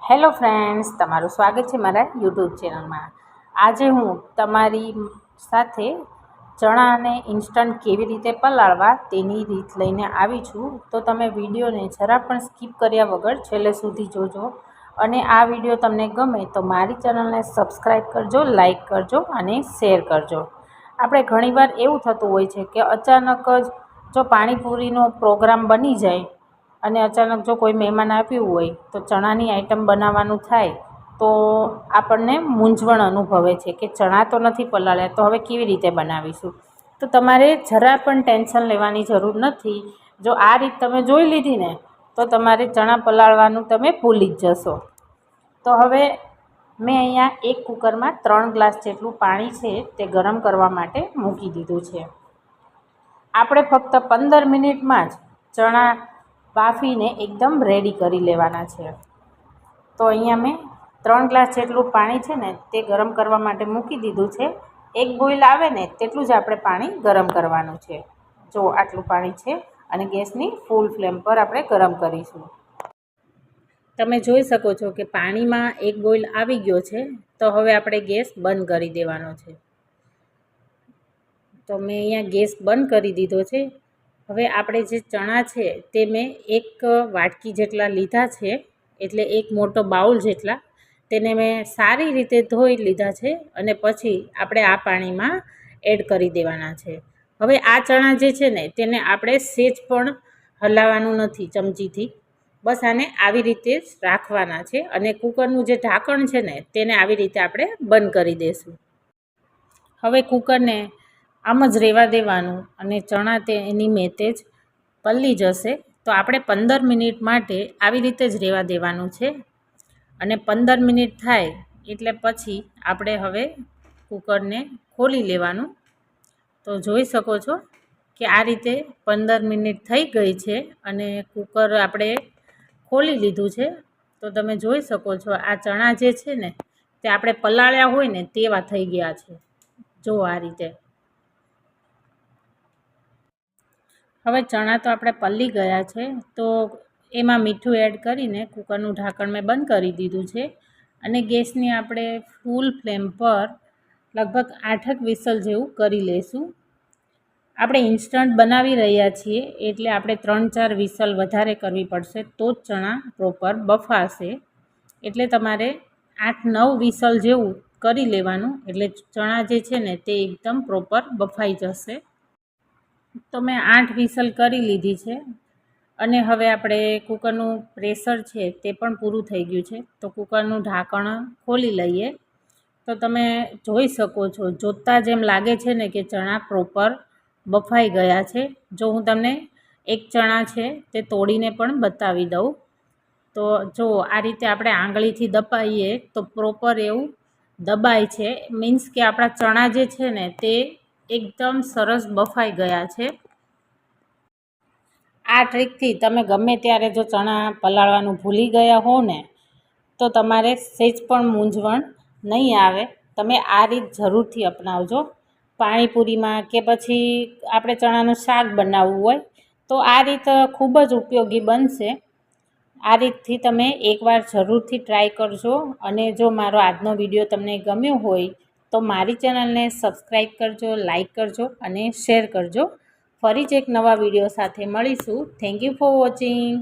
Hello friends, તમારું સ્વાગત છે મારા યુટ્યુબ ચેનલમાં। આજે હું તમારી સાથે ચણાને ઇન્સ્ટન્ટ કેવી રીતે પલાળવા તેની રીત લઈને આવી છું। તો તમે વિડીયોને જરા પણ સ્કીપ કર્યા વગર છેલ્લે સુધી જોજો અને આ વિડીયો તમને ગમે તો મારી ચેનલને સબસ્ક્રાઈબ કરજો, લાઈક કરજો અને શેર કરજો। આપણે ઘણીવાર એવું થતું હોય છે કે અચાનક જ જો પાણીપુરીનો પ્રોગ્રામ બની જાય અને અચાનક જો કોઈ મહેમાન આવ્યું હોય તો ચણાની આઈટમ બનાવવાનું થાય તો આપણને મૂંઝવણ અનુભવે છે કે ચણા તો નથી પલાળ્યા, તો હવે કેવી રીતે બનાવીશું। તો તમારે જરા પણ ટેન્શન લેવાની જરૂર નથી। જો આ રીત તમે જોઈ લીધી ને તો તમારે ચણા પલાળવાનું તમે ભૂલી જ જશો। તો હવે મેં અહીંયા એક કુકરમાં 3 ગ્લાસ જેટલું પાણી છે તે ગરમ કરવા માટે મૂકી દીધું છે। આપણે ફક્ત 15 મિનિટમાં જ ચણા બાફીને એકદમ રેડી કરી લેવાના છે। તો અહીંયા મેં 3 ગ્લાસ જેટલું પાણી છે ને તે ગરમ કરવા માટે મૂકી દીધું છે। એક બોઇલ આવે ને તેટલું જ આપણે પાણી ગરમ કરવાનું છે। જો આટલું પાણી છે અને ગેસની ફૂલ ફ્લેમ પર આપણે ગરમ કરીશું। તમે જોઈ શકો છો કે પાણીમાં એક બોઇલ આવી ગયો છે, તો હવે આપણે ગેસ બંધ કરી દેવાનો છે। તો મેં અહીંયા ગેસ બંધ કરી દીધો છે। હવે આપણે જે ચણા છે તે મેં એક વાટકી જેટલા લીધા છે, એટલે એક મોટો બાઉલ જેટલા, તેને મેં સારી રીતે ધોઈ લીધા છે અને પછી આપણે આ પાણીમાં એડ કરી દેવાના છે। હવે આ ચણા જે છે ને તેને આપણે સહેજ પણ હલાવવાનું નથી ચમચીથી, બસ આને આવી રીતે જ રાખવાના છે અને કુકરનું જે ઢાંકણ છે ને તેને આવી રીતે આપણે બંધ કરી દઈશું। હવે કુકરને આમ જ રહેવા દેવાનું અને ચણા તે એની મેતે જ પલળી જશે। તો આપણે 15 મિનિટ માટે આવી રીતે જ રહેવા દેવાનું છે અને 15 મિનિટ થાય એટલે પછી આપણે હવે કુકરને ખોલી લેવાનું। તો જોઈ શકો છો કે આ રીતે 15 મિનિટ થઈ ગઈ છે અને કુકર આપણે ખોલી લીધું છે। તો તમે જોઈ શકો છો આ ચણા જે છે ને તે આપણે પલાળ્યા હોય ને તેવા થઈ ગયા છે। જો આ રીતે હવે ચણા તો આપણે પલળી ગયા છે, તો એમાં મીઠું એડ કરીને કુકરનું ઢાંકણ મેં બંધ કરી દીધું છે અને ગેસની આપણે ફૂલ ફ્લેમ પર લગભગ 8 વિસલ જેવું કરી લઈશું। આપણે ઇન્સ્ટન્ટ બનાવી રહ્યા છીએ એટલે આપણે 3-4 વિસલ વધારે કરવી પડશે, તો જ ચણા પ્રોપર બફાશે। એટલે તમારે 8-9 વિસલ જેવું કરી લેવાનું, એટલે ચણા જે છે ને તે એકદમ પ્રોપર બફાઈ જશે। તો મેં 8 વિસલ કરી લીધી છે અને હવે આપણે કુકરનું પ્રેશર છે તે પણ પૂરું થઈ ગયું છે। તો કુકરનું ઢાંકણ ખોલી લઈએ તો તમે જોઈ શકો છો, જોતાં જેમ લાગે છે ને કે ચણા પ્રોપર બફાઈ ગયા છે। જો હું તમને એક ચણા છે તે તોડીને પણ બતાવી દઉં તો જો આ રીતે આપણે આંગળીથી દબાવીએ તો પ્રોપર એવું દબાય છે, મીન્સ કે આપણા ચણા જે છે ને તે એકદમ સરસ બફાઈ ગયા છે। આ ટ્રીકથી તમે ગમે ત્યારે જો ચણા પલાળવાનું ભૂલી ગયા હો ને તો તમારે સહેજ પણ મૂંઝવણ નહીં આવે। તમે આ રીત જરૂરથી અપનાવજો। પાણીપુરીમાં કે પછી આપણે ચણાનું શાક બનાવવું હોય તો આ રીત ખૂબ જ ઉપયોગી બનશે। આ રીતથી તમે એકવાર જરૂરથી ટ્રાય કરજો અને જો મારો આજનો વિડીયો તમને ગમ્યો હોય તો મારી ચેનલને સબસ્ક્રાઈબ કરજો, લાઈક કરજો અને શેર કરજો। ફરી જ એક નવા વિડીયો સાથે મળીશું। Thank you for watching.